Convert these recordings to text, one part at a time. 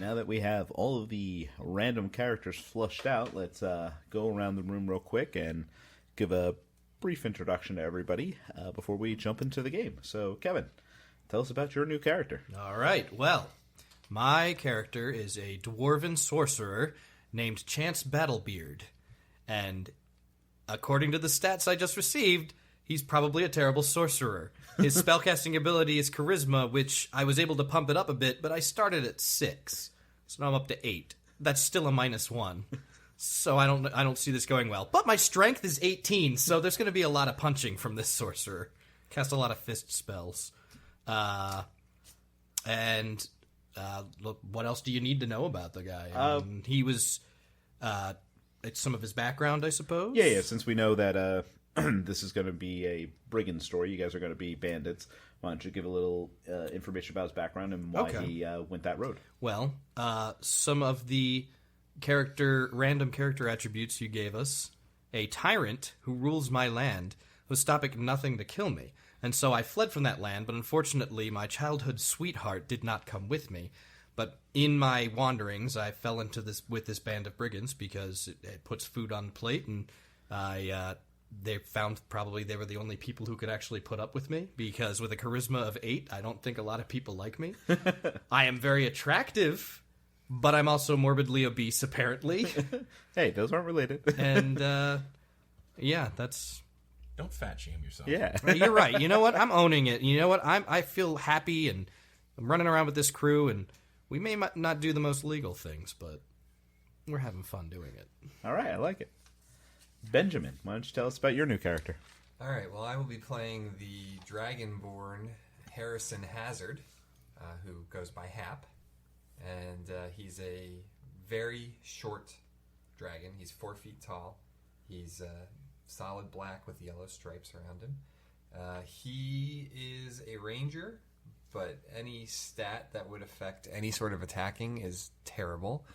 now that we have all of the random characters flushed out, let's go around the room real quick and give a brief introduction to everybody before we jump into the game. So, Kevin, tell us about your new character. All right, well, my character is a dwarven sorcerer named Chance Battlebeard, and according to the stats I just received, he's probably a terrible sorcerer. His spellcasting ability is charisma, which I was able to pump it up a bit, but I started at 6, so now I'm up to 8. That's still a -1, so I don't see this going well. But my strength is 18, so there's going to be a lot of punching from this sorcerer. Cast a lot of fist spells. Look, what else do you need to know about the guy? I mean, he was... it's some of his background, I suppose? Yeah, since we know that... this is going to be a brigand story. You guys are going to be bandits. Why don't you give a little information about his background and why he went that road? Well, some of the random character attributes you gave us. A tyrant who rules my land was stopping nothing to kill me. And so I fled from that land, but unfortunately my childhood sweetheart did not come with me. But in my wanderings, I fell into this band of brigands because it puts food on the plate, and they found probably they were the only people who could actually put up with me, because with a charisma of 8, I don't think a lot of people like me. I am very attractive, but I'm also morbidly obese, apparently. Hey, those aren't related. And, yeah, that's... Don't fat shame yourself. Yeah. You're right. You know what? I'm owning it. You know what? I feel happy, and I'm running around with this crew, and we may not do the most legal things, but we're having fun doing it. All right, I like it. Benjamin, why don't you tell us about your new character? All right, well, I will be playing the dragonborn Harrison Hazard, who goes by Hap, and he's a very short dragon. He's 4 feet tall. He's solid black with yellow stripes around him. He is a ranger, but any stat that would affect any sort of attacking is terrible.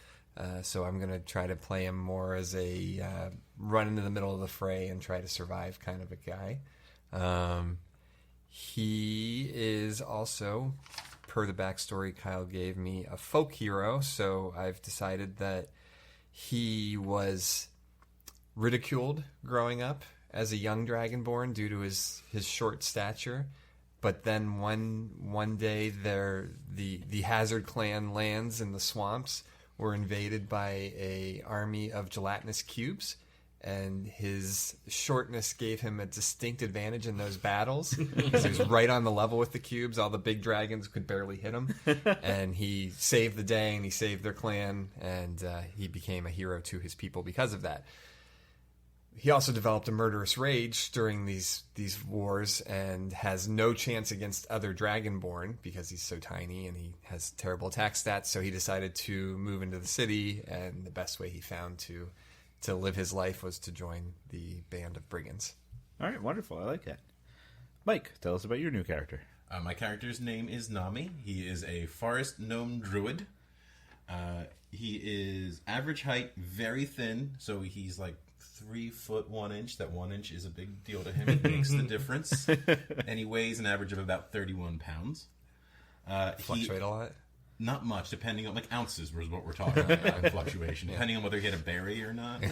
So I'm going to try to play him more as a run into the middle of the fray and try to survive kind of a guy. He is also, per the backstory Kyle gave me, a folk hero. So I've decided that he was ridiculed growing up as a young dragonborn due to his short stature. But then one day the Hazard clan lands in the swamps were invaded by a army of gelatinous cubes, and his shortness gave him a distinct advantage in those battles because he was right on the level with the cubes. All the big dragons could barely hit him, and he saved the day, and he saved their clan, and he became a hero to his people because of that. He also developed a murderous rage during these wars and has no chance against other dragonborn because he's so tiny and he has terrible attack stats. So he decided to move into the city, and the best way he found to live his life was to join the band of brigands. All right, wonderful. I like that. Mike, tell us about your new character. My character's name is Namee. He is a forest gnome druid. He is average height, very thin, so he's like 3 foot 1 inch. That 1 inch is a big deal to him. It makes the difference. And he weighs an average of about 31 pounds. Fluctuate a lot? Not much, depending on, like, ounces was what we're talking about in fluctuation, depending on whether he had a berry or not.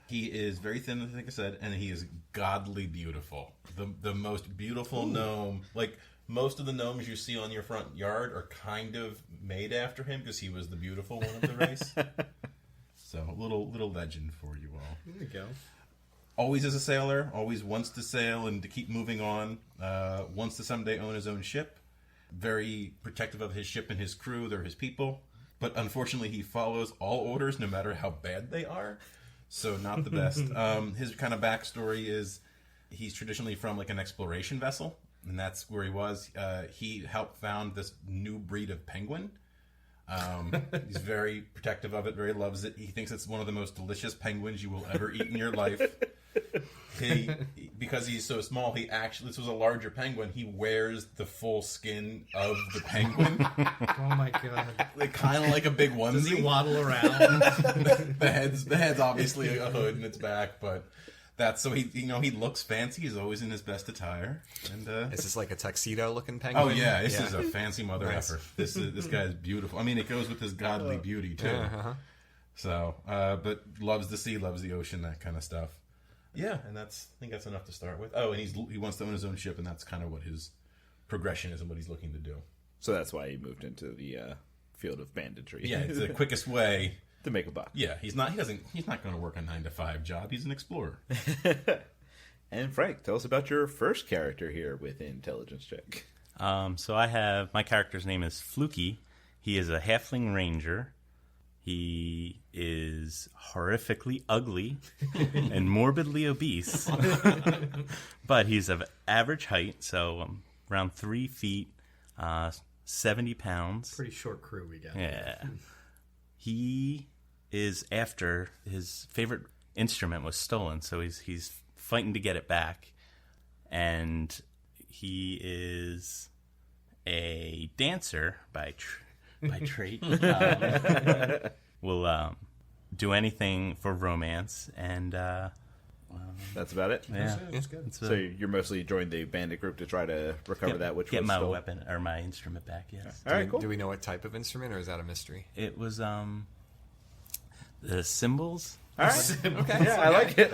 He is very thin, like I said, and he is godly beautiful. The most beautiful gnome. Like, most of the gnomes you see on your front yard are kind of made after him because he was the beautiful one of the race. So, a little legend for you all. There you go. Always is a sailor, always wants to sail and to keep moving on, wants to someday own his own ship. Very protective of his ship and his crew, they're his people. But unfortunately, he follows all orders no matter how bad they are. So, not the best. His kind of backstory is he's traditionally from like an exploration vessel, and that's where he was. He helped found this new breed of penguin. He's very protective of it, very loves it. He thinks it's one of the most delicious penguins you will ever eat in your life. Because he's so small, this was a larger penguin, he wears the full skin of the penguin. Oh my god. Like, kind of like a big onesie. Does he waddle around? The head's obviously a hood and it's back, but That's so he looks fancy. He's always in his best attire. And Is this like a tuxedo-looking penguin? oh yeah, this is a fancy mother Nice. effer. This guy is beautiful. I mean, it goes with his godly beauty too. So, but loves the sea, loves the ocean, that kind of stuff. Yeah, and I think that's enough to start with. Oh, and he wants to own his own ship, and that's kind of what his progression is and what he's looking to do. So that's why he moved into the field of banditry. Yeah, it's the quickest way to make a buck. Yeah, he's not going to work a 9-to-5 job. He's an explorer. And Frank, tell us about your first character here with Intelligence Check. So I have, my character's name is Flukey. He is a halfling ranger. He is horrifically ugly and morbidly obese. But he's of average height, so around 3 feet, 70 pounds. Pretty short crew we got. Yeah. He is after his favorite instrument was stolen, so he's fighting to get it back. And he is a dancer by trait. Will do anything for romance, and that's about it. Yeah, that's good. So you're mostly joined the bandit group to try to recover that which get was my stolen? weapon or my instrument back. Yes. All right, cool. Do we know what type of instrument, or is that a mystery? It was the cymbals. All right. Okay. Yeah, I like it.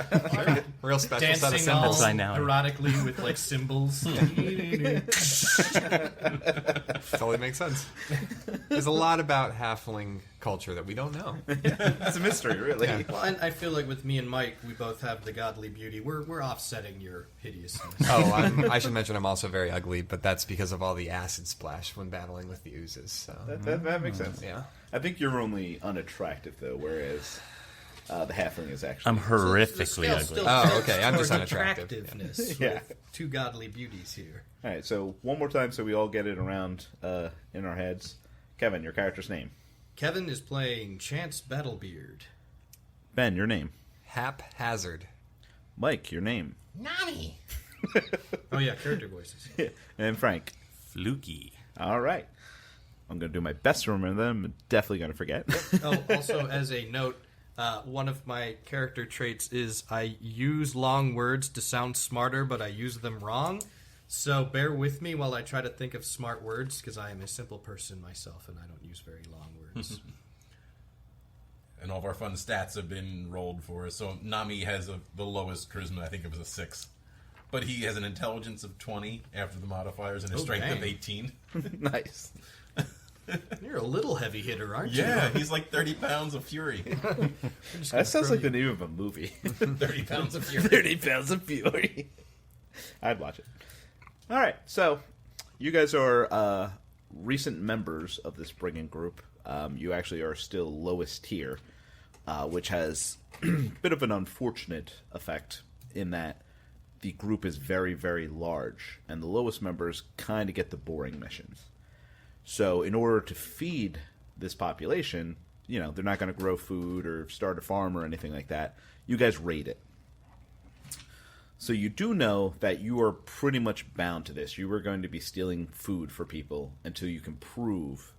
Real special set of Dancing all symbols. I know. erotically with like cymbals. Totally makes sense. There's a lot about halfling culture that we don't know. It's a mystery, really. Yeah. Well, and I feel like with me and Mike, we both have the godly beauty. We're offsetting your hideousness. Oh, I should mention I'm also very ugly, but that's because of all the acid splash when battling with the oozes. So That makes sense. yeah. I think you're only unattractive, though, whereas the halfling is actually... I'm The horrififically scale ugly. still Oh, tilts okay, I'm just towards unattractive. attractiveness. Yeah. With two godly beauties here. All right, so one more time so we all get it around in our heads. Kevin, your character's name. Kevin is playing Chance Battlebeard. Ben, your name. Haphazard. Mike, your name. Namee. Oh yeah, character voices. And Frank. Flukey. All right. I'm going to do my best to remember them. I'm definitely going to forget. Oh, also as a note, one of my character traits is I use long words to sound smarter, but I use them wrong. So bear with me while I try to think of smart words, because I am a simple person myself, and I don't use very long words. And all of our fun stats have been rolled for us. So Namee has the lowest charisma. I think it was a 6. But he has an intelligence of 20 after the modifiers and a strength dang. of 18. Nice. You're a little heavy hitter, aren't you? Yeah, he's like 30 pounds of fury. That sounds like the name of a movie. 30 pounds of fury. 30 pounds of fury. I'd watch it. All right, so you guys are recent members of this brigand group. You actually are still lowest tier, which has a bit of an unfortunate effect in that the group is very, very large, and the lowest members kind of get the boring missions. So in order to feed this population, they're not going to grow food or start a farm or anything like that. You guys raid it. So you do know that you are pretty much bound to this. You are going to be stealing food for people until you can prove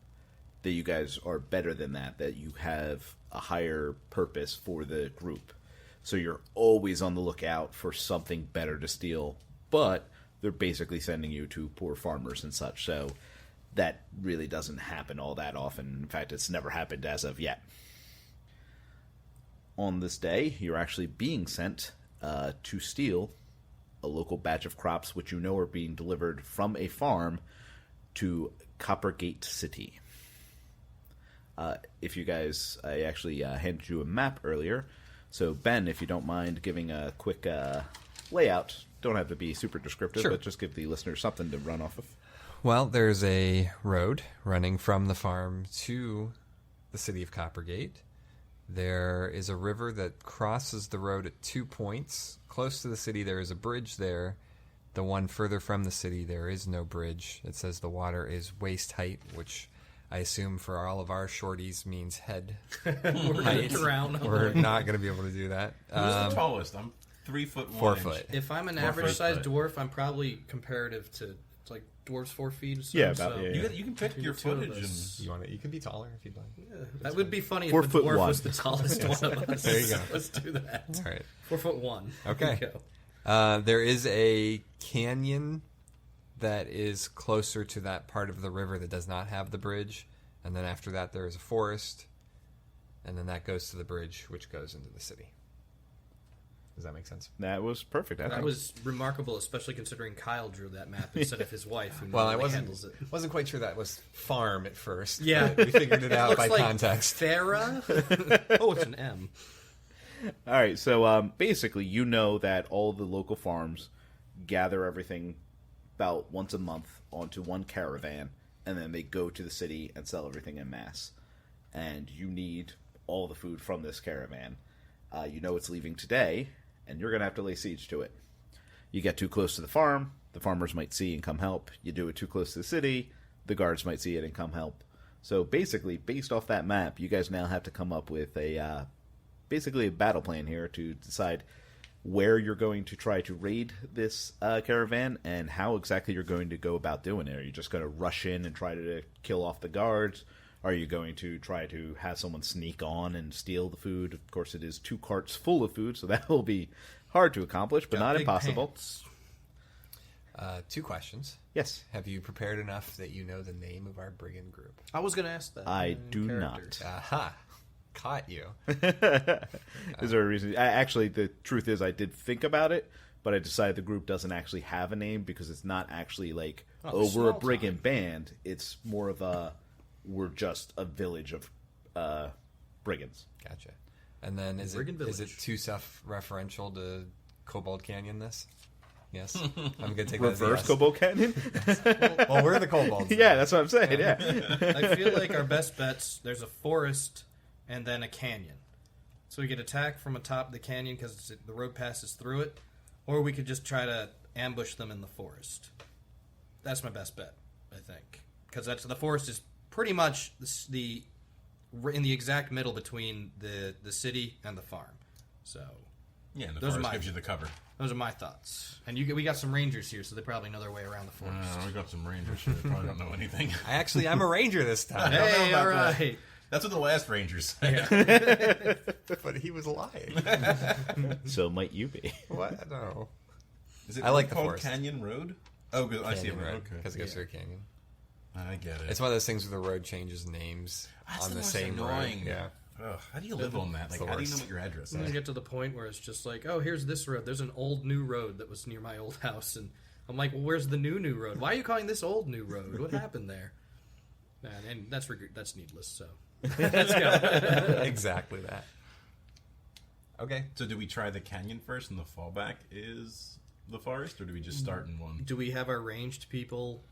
that you guys are better than that you have a higher purpose for the group. So you're always on the lookout for something better to steal, but they're basically sending you to poor farmers and such. So that really doesn't happen all that often. In fact, it's never happened as of yet. On this day, you're actually being sent to steal a local batch of crops which you know are being delivered from a farm to Coppergate City. If you guys, I actually handed you a map earlier. So Ben, if you don't mind giving a quick layout, don't have to be super descriptive, Sure. but just give the listeners something to run off of. Well, there's a road running from the farm to the city of Coppergate. There is a river that crosses the road at 2 points. Close to the city, there is a bridge there. The one further from the city, there is no bridge. It says the water is waist height, which I assume for all of our shorties means head We're height. gonna drown. We're not going to be able to do that. Who's the tallest? I'm 3 foot 1 4 inch. foot. If I'm an More average-sized foot. dwarf, I'm probably comparative to It's like dwarves 4 feet. Or Yeah, so. about- yeah. You can pick your Between the two of footage us. and You can be taller if you'd like. That would be funny 4 if the foot dwarf one. was the tallest one of us. There you go. Let's do that. All right. 4'1". Okay. There you go. There is a canyon that is closer to that part of the river that does not have the bridge, and then after that there is a forest, and then that goes to the bridge, which goes into the city. Does that make sense? That was perfect. I That think. was remarkable, especially considering Kyle drew that map instead of his wife, who Well, I normally wasn't handles it. wasn't quite sure that was farm at first. Yeah. but we figured it out Looks by like context. Farah? Oh, it's an M. All right, so basically, you know that all the local farms gather everything about once a month onto one caravan, and then they go to the city and sell everything in mass. And you need all the food from this caravan. You know it's leaving today, and you're going to have to lay siege to it. You get too close to the farm, the farmers might see and come help. You do it too close to the city, the guards might see it and come help. So basically, based off that map, you guys now have to come up with a basically a battle plan here to decide where you're going to try to raid this caravan and how exactly you're going to go about doing it. Are you just going to rush in and try to kill off the guards? Are you going to try to have someone sneak on and steal the food? Of course, it is 2 carts full of food, so that will be hard to accomplish, but Got not big impossible. pants. 2 questions. Yes, Have you prepared enough that you know the name of our brigand group? I was going to ask that. I do not. Aha! Caught you. Is there a reason? Actually, the truth is, I did think about it, but I decided the group doesn't actually have a name because it's not actually like, Oh, oh, we're a small brigand band. It's more of a, we're just a village of brigands. Gotcha. And then is Brigand it Village. too self-referential to Cobalt Canyon this? Yes? I'm going to take that as a Reverse yes. Cobalt Canyon? Well, we're the kobolds. Yeah, that's what I'm saying, yeah. I feel like our best bets, there's a forest and then a canyon. So we could attack from atop the canyon because the road passes through it, or we could just try to ambush them in the forest. That's my best bet, I think. Because the forest is pretty much in the exact middle between the city and the farm. So yeah, and the Those are forest mine. gives you the cover. those are my thoughts. And we got some rangers here, so they probably know their way around the forest. We got some rangers here. They probably don't know anything. I'm a ranger this time. Hey, know all about right. That's what the last rangers said. But he was lying. So might you be. What? No. Is it I like the called forest. Canyon Road? Oh, good. I see it. Canyon Road, Okay. because it goes through a canyon. I get it. It's one of those things where the road changes names That's on the most same annoying. road. Yeah. Ugh, how do you live on that? Like, the how do you know worst. what your address And is? then get to the point where it's just like, oh, here's this road. There's an old new road that was near my old house, and I'm like, well, where's the new road? Why are you calling this old new road? What happened there? And that's needless. So let's go. Exactly that. Okay. So, do we try the canyon first, and the fallback is the forest, or do we just start in one? Do we have our ranged people?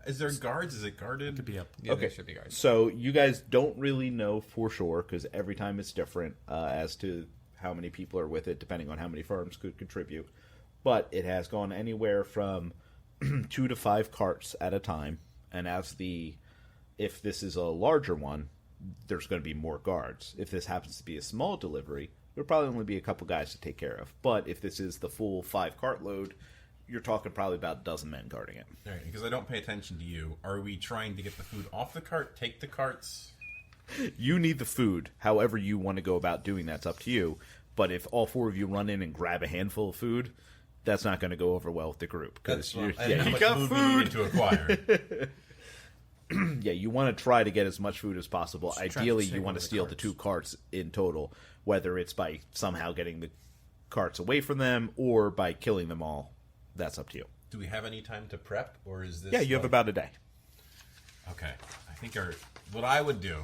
Is there guards? Is it guarded? Could be up. Yeah, Okay. there should be guards. So you guys don't really know for sure because every time it's different as to how many people are with it, depending on how many farms could contribute. But it has gone anywhere from 2 to 5 carts at a time, and if this is a larger one, there's going to be more guards. If this happens to be a small delivery, there'll probably only be a couple guys to take care of. But if this is the full 5 cart load, you're talking probably about a dozen men guarding it. All right, because I don't pay attention to you. Are we trying to get the food off the cart, take the carts? You need the food. However you want to go about doing that's up to you. But if all 4 of you run in and grab a handful of food, that's not going to go over well with the group. Because How you much got food we food. needed to acquire. Yeah, you want to try to get as much food as possible. Subtract Ideally, the you want to single steal of the the 2 carts in total, whether it's by somehow getting the carts away from them or by killing them all. That's up to you. Do we have any time to prep, or is this? Yeah, you have about a day. Okay, I think what I would do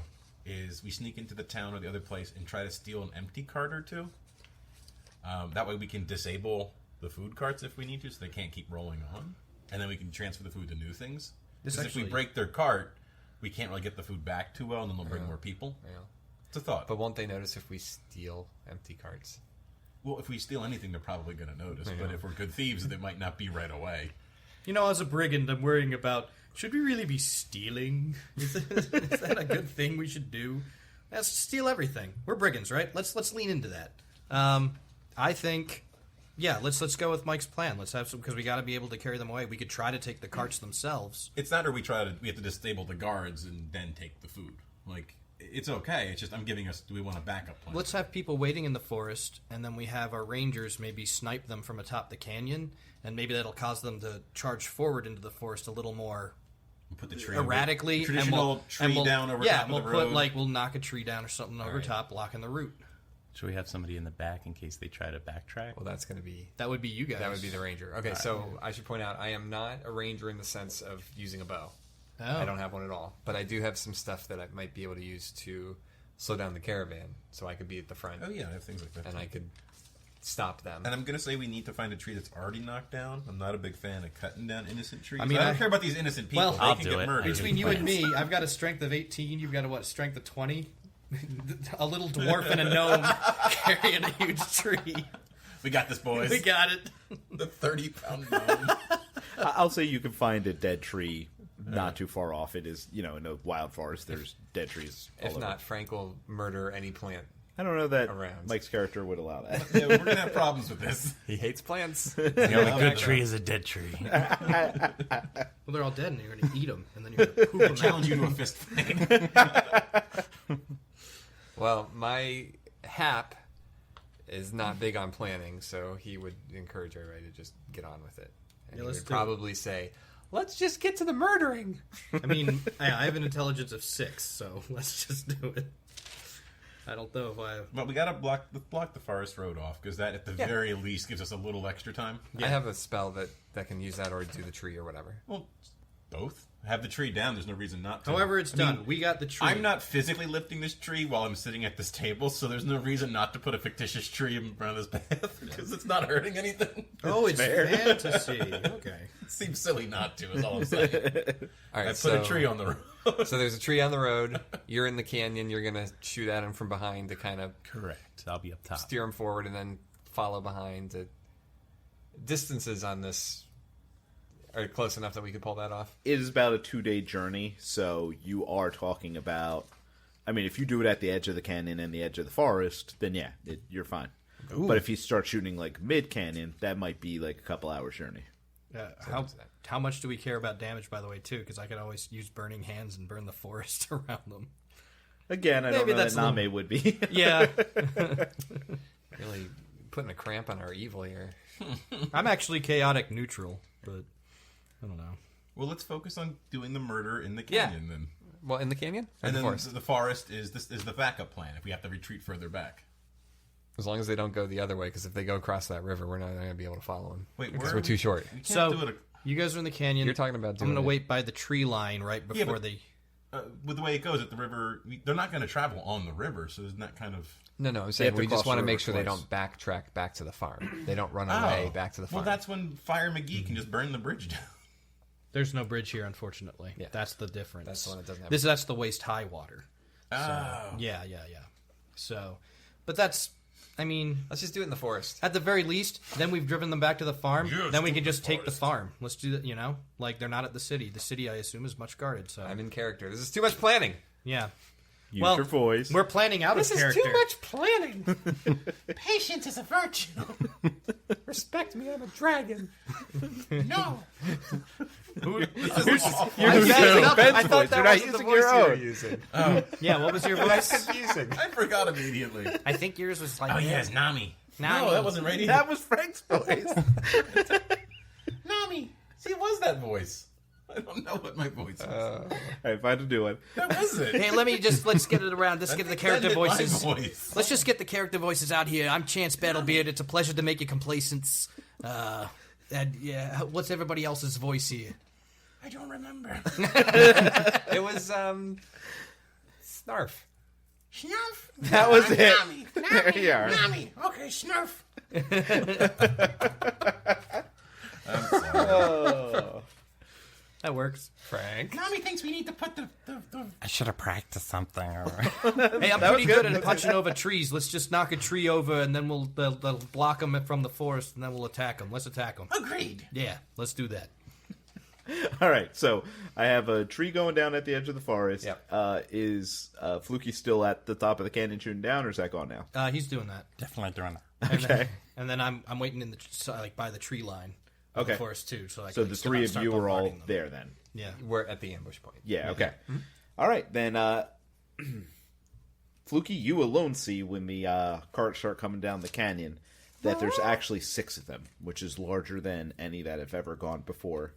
is we sneak into the town or the other place and try to steal an empty cart or 2. That way we can disable the food carts if we need to, so they can't keep rolling on, and then we can transfer the food to new things. Because if we break their cart, we can't really get the food back too well, and then they'll bring more people. Yeah. It's a thought. But won't they notice if we steal empty carts? Well, if we steal anything, they're probably going to notice. But if we're good thieves, they might not be right away. You know, as a brigand, I'm worrying about, should we really be stealing? Is that a good thing we should do? Let's steal everything. We're brigands, right? Let's lean into that. I think Yeah, let's go with Mike's plan. Let's have some, because we got to be able to carry them away. We could try to take the carts themselves. It's not, or we have to disable the guards and then take the food. Like, it's okay. It's just I'm giving us. Do we want a backup plan? Let's have people waiting in the forest, and then we have our rangers maybe snipe them from atop the canyon, and maybe that'll cause them to charge forward into the forest a little more We'll put the tree erratically. Traditional tree down over top of the road. We'll knock a tree down or something over top, blocking the route. Should we have somebody in the back in case they try to backtrack? Well, that's going to be... That would be you guys. That would be the ranger. Okay, so I should point out, I am not a ranger in the sense of using a bow. Oh. I don't have one at all. But I do have some stuff that I might be able to use to slow down the caravan. So I could be at the front. Oh, yeah, I have things like that. And I could stop them. And I'm going to say we need to find a tree that's already knocked down. I'm not a big fan of cutting down innocent trees. I mean, I don't care about these innocent people. Well, they I'll can do get it. murdered. Between you and me, I've got a strength of 18. You've got a, strength of 20? A little dwarf and a gnome carrying a huge tree. We got this, boys. We got it. The 30-pound gnome. I'll say you can find a dead tree not too far off. It is, in a wild forest, there's dead trees all If over. not, Frank will murder any plant. I don't know that around. Mike's character would allow that. Yeah, we're going to have problems with this. He hates plants. The only good tree is a dead tree. Well, they're all dead, and you're going to eat them, and then you're going to poop them out. Challenge you to a fist fight. Well, my Hap is not big on planning, so he would encourage everybody to just get on with it. And Yeah, he let's would do it. probably say, let's just get to the murdering. I mean, I have an intelligence of 6, so let's just do it. I don't know if I have... But we got to block the forest road off, because that, at the very least, gives us a little extra time. I have a spell that can use that or do the tree or whatever. Well, both. Have the tree down. There's no reason not to. However it's done. mean, We got the tree. I'm not physically lifting this tree while I'm sitting at this table, so there's no reason not to put a fictitious tree in front of this path, because it's not hurting anything. Oh, it's fantasy. Okay. It seems silly not to, is all I'm saying. All right, I put a tree on the road. So there's a tree on the road. You're in the canyon. You're going to shoot at him from behind to kind of Correct. I'll be up top. steer him forward and then follow behind. Distances on this are close enough that we could pull that off. It is about a 2-day journey, so you are talking about... I mean, if you do it at the edge of the canyon and the edge of the forest, then yeah, you're fine. Ooh. But if you start shooting like mid-canyon, that might be like a couple hours journey. How much do we care about damage, by the way, too? Because I could always use burning hands and burn the forest around them. Again, I don't Maybe know that that's a little- Namee would be. Yeah. Really putting a cramp on our evil here. I'm actually chaotic neutral, but I don't know. Well, let's focus on doing the murder in the Yeah. canyon then. Well, in the canyon? Or And the then forest? the forest is the backup plan if we have to retreat further back. As long as they don't go the other way, because if they go across that river, we're not going to be able to follow them. Wait, because where we're too short. We can't So, do it you guys are in the canyon. You're talking about I'm doing going to it. wait by the tree line right before but- they... with the way it goes at the river. They're not going to travel on the river, so isn't that kind of... No, I'm saying have to we just cross want the to make river sure they twice. don't backtrack back to the farm. They don't run away back to the farm. Well, that's when Fire McGee can just burn the bridge down. There's no bridge here, unfortunately. Yeah. That's the difference. That's the one that doesn't have That's the waist high water. Oh. Yeah. So, but that's, I mean, Let's just do it in the forest. at the very least, then we've driven them back to the farm. Yes, then we to can the just take the forest. farm. Let's do that, like they're not at the city. The city, I assume, is much guarded. So, I'm in character. This is too much planning. yeah. Use Well, your voice. We're planning out This of is character. too much planning. Patience is a virtue. Respect me, I'm a dragon. No. You're I using thought- Ben's I thought voice. that You're not wasn't the using voice your you were own. using. Yeah, what was your That's voice? confusing. I forgot immediately. I think yours was like... Oh, yes, Namee. Namee. No, that wasn't right either. That was Frank's voice. Namee. See, it was that voice. I don't know what my voice was. All right, find a new one. That was it. Hey, let's get it around. Let's get the character That did my voices. voice. Let's just get the character voices out here. I'm Chance Battlebeard. It's a pleasure to make you complacent. And yeah, what's everybody else's voice here? I don't remember. It was, Snarf. Snurf? That was it. Namee. There you are. Namee. Okay, Snurf. I'm sorry. Oh. That works. Frank. Namee thinks we need to put the I should have practiced something. Hey, I'm pretty good at punching over trees. Let's just knock a tree over, and then they'll block them from the forest, and then we'll attack them. Let's attack them. Agreed. Yeah, let's do that. All right, so I have a tree going down at the edge of the forest. Yep. Is Flukey still at the top of the canyon shooting down, or is that gone now? He's doing that. Definitely throwing that. Okay. And then I'm waiting in the like by the tree line of Okay. the forest too. So So the three of you are all there then. Yeah. We're at the ambush point. Yeah, okay. All right, then, Flukey, you alone see when the carts start coming down the canyon that there's actually 6 of them, which is larger than any that have ever gone before.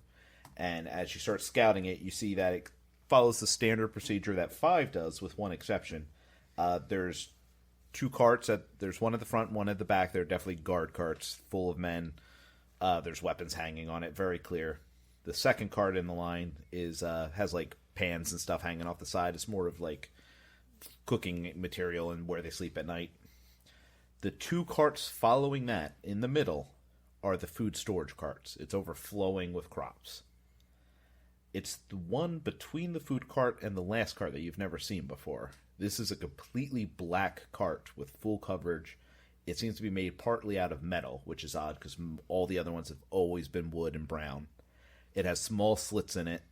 And as you start scouting it, you see that it follows the standard procedure that 5 does, with one exception. There's 2 carts. There's one at the front, one at the back. They're definitely guard carts full of men. There's weapons hanging on it, very clear. The second cart in the line is has like pans and stuff hanging off the side. It's more of like cooking material and where they sleep at night. The 2 carts following that in the middle are the food storage carts. It's overflowing with crops. It's the one between the food cart and the last cart that you've never seen before. This is a completely black cart with full coverage. It seems to be made partly out of metal, which is odd because all the other ones have always been wood and brown. It has small slits in it.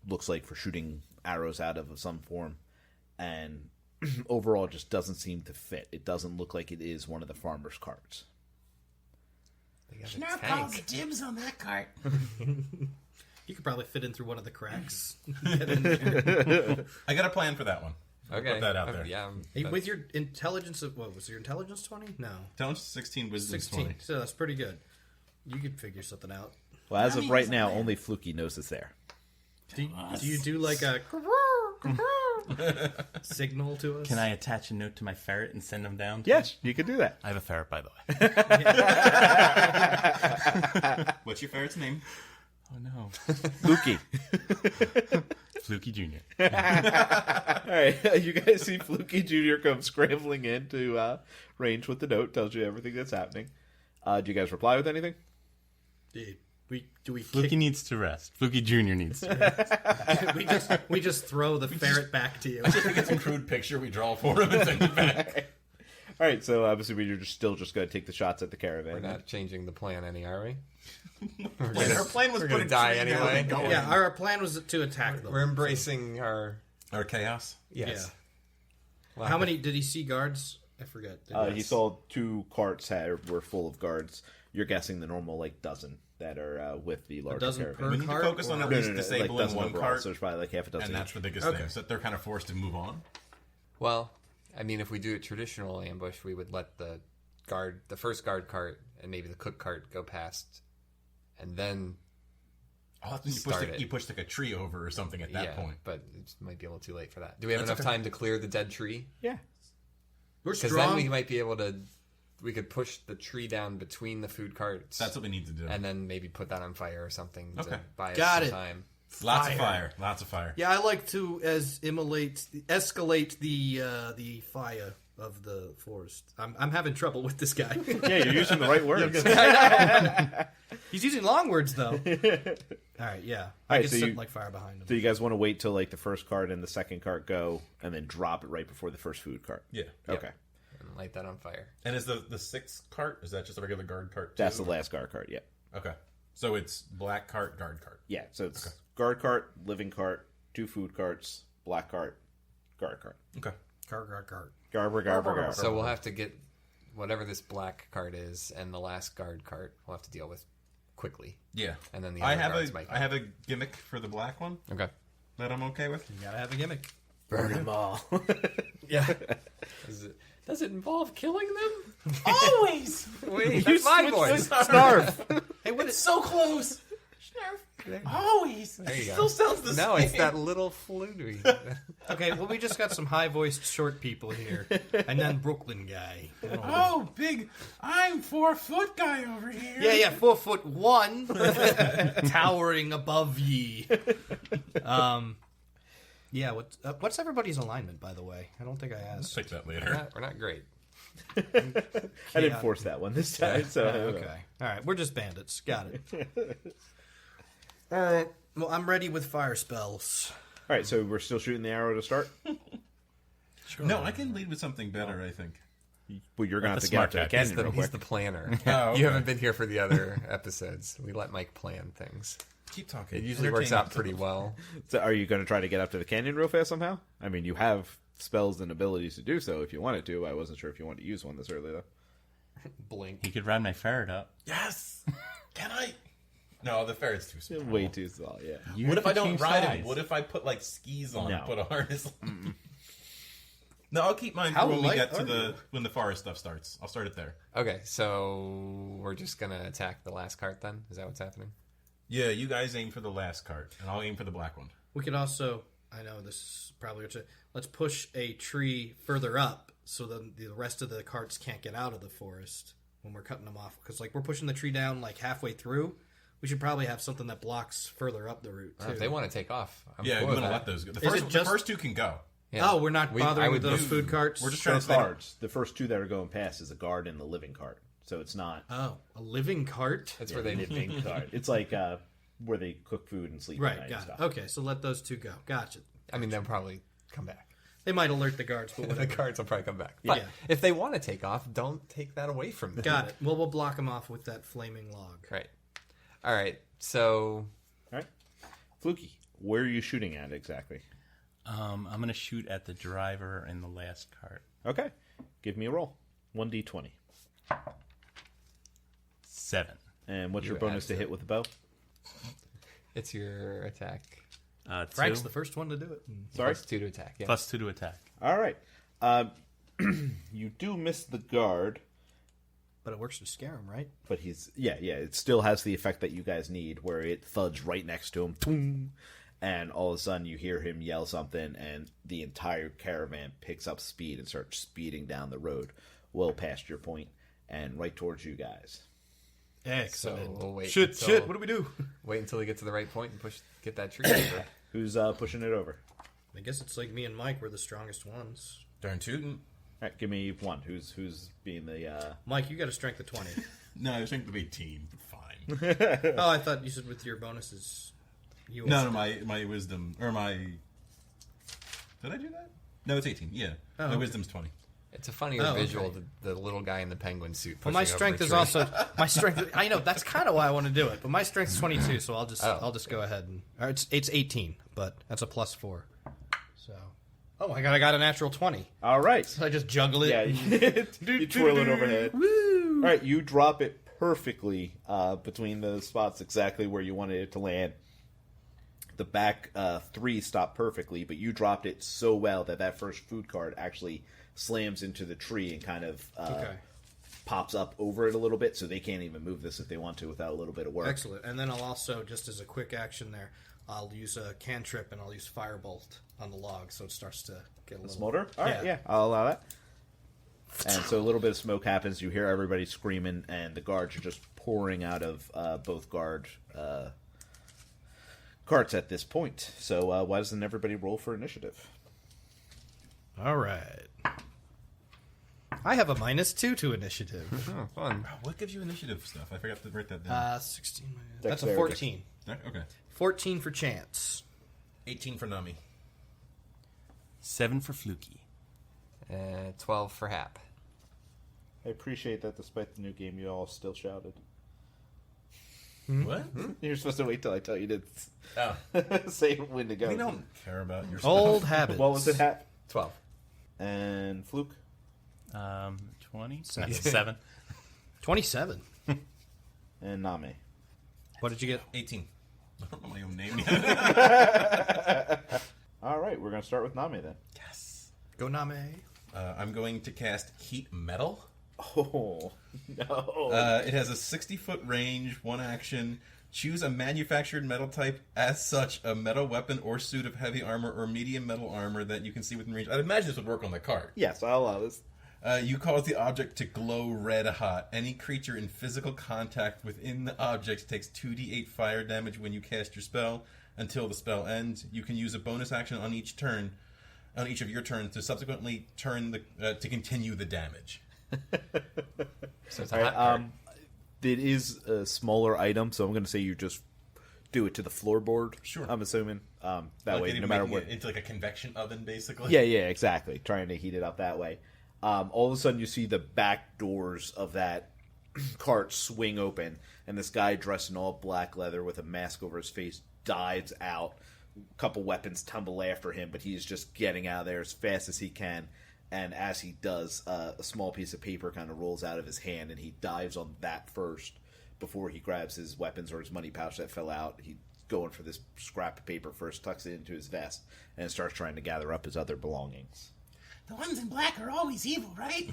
Looks like for shooting arrows out of some form. And overall, it just doesn't seem to fit. It doesn't look like it is one of the farmer's carts. Snarf calls the dibs on that cart. You could probably fit in through one of the cracks. Get in there. I got a plan for that one. Okay. Put that out there. Yeah. Hey, with your intelligence of what was your intelligence 20? No. Intelligence 16, wisdom 16. 20. So that's pretty good. You could figure something out. Well, as of right now, only Flukey knows it's there. Do you do like a signal to us? Can I attach a note to my ferret and send him down? Yes, you could do that. I have a ferret, by the way. What's your ferret's name? Oh, no. Flukey. Fluky Jr. All right, you guys see Flukey Jr. come scrambling into range with the note, tells you everything that's happening. Do you guys reply with anything? Do we Fluky needs to rest. Fluky Jr. needs to rest. we just throw the ferret back to you. I think it's a crude picture we draw for him and send it back. All right, so obviously you're still just going to take the shots at the caravan. We're not changing the plan any, are we? Our plan was we're put gonna a die tree down anyway. and go Yeah, in. our plan was to attack them. We're embracing our... Our chaos. Yes. Yeah. How many did he see guards? I forget. He saw 2 carts were full of guards. You're guessing the normal dozen that are with the larger dozen caravan. per We need to cart, focus on or- at No, least no, no, disabling dozen one overall, cart, so there's probably like half a dozen. and that's each. the biggest thing. So they're kind of forced to move on. Well, I mean, if we do a traditional ambush, we would let the first guard cart and maybe the cook cart go past, and then Oh, you pushed like a tree over or something at that point. But it might be a little too late for that. Do we have That's enough okay. time to clear the dead tree? Yeah. We're Because strong. then we might be able to. We could push the tree down between the food carts. That's what we need to do. and then maybe put that on fire or something Okay. to buy us Got some it. time. Lots of fire. Lots of fire. Yeah, I like to escalate the fire of the forest. I'm having trouble with this guy. Yeah, you're using the right words. He's using long words though. All right, yeah. I right, can so set you- like fire behind him. So you guys want to wait till like the first cart and the second cart go, and then drop it right before the first food cart? Yeah. Okay. And light that on fire. And is the 6th cart, is that just a regular guard cart too? That's the last guard cart, yeah. Okay. So it's black cart, guard cart. Yeah, so it's guard cart, living cart, 2 food carts, black cart, guard cart. Okay. Cart. Garber. So we'll have to get whatever this black cart is and the last guard cart we'll have to deal with quickly. Yeah. And then the I other have guards might come. I have a gimmick for the black one Okay. that I'm okay with. You gotta have a gimmick. Burn them all. Yeah. Does it involve killing them? Always! Wait, that's my voice. Snarf. Hey, what It's is? so close! Always! There you It go. still sounds the same. No, it's that little flutey. Okay, well we just got some high-voiced short people here, and then Brooklyn guy. Oh, big! I'm 4-foot guy over here. Yeah, 4'1", towering above ye. Yeah. What's everybody's alignment, by the way? I don't think I asked. Pick that later. We're not great. I didn't force that one this time. So Okay. All right. We're just bandits. Got it. All right. Well, I'm ready with fire spells. All right, so we're still shooting the arrow to start. No, I can lead with something better, I think. Well, you're gonna have the to get out smart to the guy. canyon real He's quick. the planner. Oh, okay. You haven't been here for the other episodes. We let Mike plan things. Keep talking. It usually works out pretty well. So are you going to try to get up to the canyon real fast somehow? I mean, you have spells and abilities to do so if you wanted to. I wasn't sure if you wanted to use one this early, though. Blink. He could ride my ferret up. Yes! Can I? No, the ferret's too small. Way too small, yeah. What if I don't change ride size. him? What if I put like skis on No. and put a harness on? No, I'll keep mine How for when we light get to are when the forest stuff starts. I'll start it there. Okay, so we're just gonna attack the last cart then? Is that what's happening? Yeah, you guys aim for the last cart, and I'll aim for the black one. We could also, I know this is probably, let's push a tree further up so then the rest of the carts can't get out of the forest when we're cutting them off. Because like we're pushing the tree down like halfway through, we should probably have something that blocks further up the route too. If they want to take off, I'm Yeah, cool we're with gonna that. let those go. Is it The just- first two can go. Yeah. Oh, we're not I bothering would with those do- food carts? We're just So trying to stay. cards, the first two that are going past is a guard and the living cart. So it's not Oh, a living cart? That's where they living cart. It's like where they cook food and sleep at Right, night and got stuff. it. Okay, so let those two go. Gotcha. I mean, they'll probably come back. They might alert the guards, but The whatever. cards will probably come back. But Yeah. if they want to take off, don't take that away from them. Got it. Well, we'll block them off with that flaming log. Right. All right. So All right. Flukey, where are you shooting at exactly? I'm going to shoot at the driver in the last cart. Okay. Give me a roll. 1d20. 7. And what's your You bonus to add hit with the bow? it's your attack. 2. Frank's the first one to do it. Sorry? Plus 2 to attack. Yeah. Plus 2 to attack. All right. You do miss the guard, But it works to scare him, right? but he's yeah. It still has the effect that you guys need, where it thuds right next to him, toom, and all of a sudden you hear him yell something, and the entire caravan picks up speed and starts speeding down the road, well past your point, and right towards you guys. So Excellent. we'll wait. Shit, until, shit, what do we do? Wait until we get to the right point and get that tree over. Who's pushing it over? I guess it's like me and Mike, we're the strongest ones. Darn tootin'. All right, give me one. Who's being the? Mike, you got a strength of 20. No, I think the 18. Fine. Oh, I thought you said with your bonuses. You No, my wisdom or my. Did I do that? No, it's 18. Yeah, Oh, my okay. wisdom's 20. It's a funnier Oh, okay. visual, the little guy in the penguin suit. Well, my pushing over strength a is tree. also my strength. I know that's kind of why I want to do it, but my strength is 22, so I'll just Oh. go ahead and or it's 18, but that's a +4. So, oh my god, I got a natural 20. All right. So I just juggle it. Yeah, you twirl it overhead. Woo! All right, you drop it perfectly between the spots exactly where you wanted it to land. The back 3 stopped perfectly, but you dropped it so well that first food card actually slams into the tree and kind of Okay. pops up over it a little bit, so they can't even move this if they want to without a little bit of work. Excellent. And then I'll also, just as a quick action there, I'll use a cantrip and I'll use firebolt on the log, so it starts to get a little Smolder? All right, Yeah. yeah, I'll allow that. And so a little bit of smoke happens. You hear everybody screaming, and the guards are just pouring out of both guard carts at this point. So why doesn't everybody roll for initiative? All right. I have a -2 to initiative. Oh, fun. What gives you initiative stuff? I forgot to write that down. 16. That's a Dexterity. 14. Okay. 14 for Chance. 18 for Namee. 7 for Flukey. 12 for Hap. I appreciate that despite the new game, you all still shouted. What? You're supposed to wait till I tell you to Oh, say when to go. we don't care about your Old stuff. habits. What was it, Hat? 12. And Fluke? 20? Seven. 7. 27. And Namee. What did you get? 18. I don't know my own name yet. All right, we're going to start with Namee then. Yes. Go Namee. I'm going to cast Heat Metal. Oh, no. It has a 60-foot range, 1 action. Choose a manufactured metal type. As such, a metal weapon or suit of heavy armor or medium metal armor that you can see within range. I'd imagine this would work on the cart. Yes, I'll allow this. You cause the object to glow red hot. Any creature in physical contact within the object takes 2d8 fire damage when you cast your spell until the spell ends. You can use a bonus action on each of your turns to subsequently turn to continue the damage. So it's a All hot right, card. it is a smaller item, so I'm going to say you just do it to the floorboard. Sure. I'm assuming. That Like way, it no matter making what. it into like a convection oven, basically. Yeah, exactly. Trying to heat it up that way. All of a sudden, you see the back doors of that cart swing open, and this guy dressed in all black leather with a mask over his face dives out. A couple weapons tumble after him, but he's just getting out of there as fast as he can. And as he does, a small piece of paper kind of rolls out of his hand, and he dives on that first before he grabs his weapons or his money pouch that fell out. He's going for this scrap of paper first, tucks it into his vest, and starts trying to gather up his other belongings. The ones in black are always evil, right?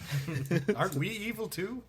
Aren't we evil too?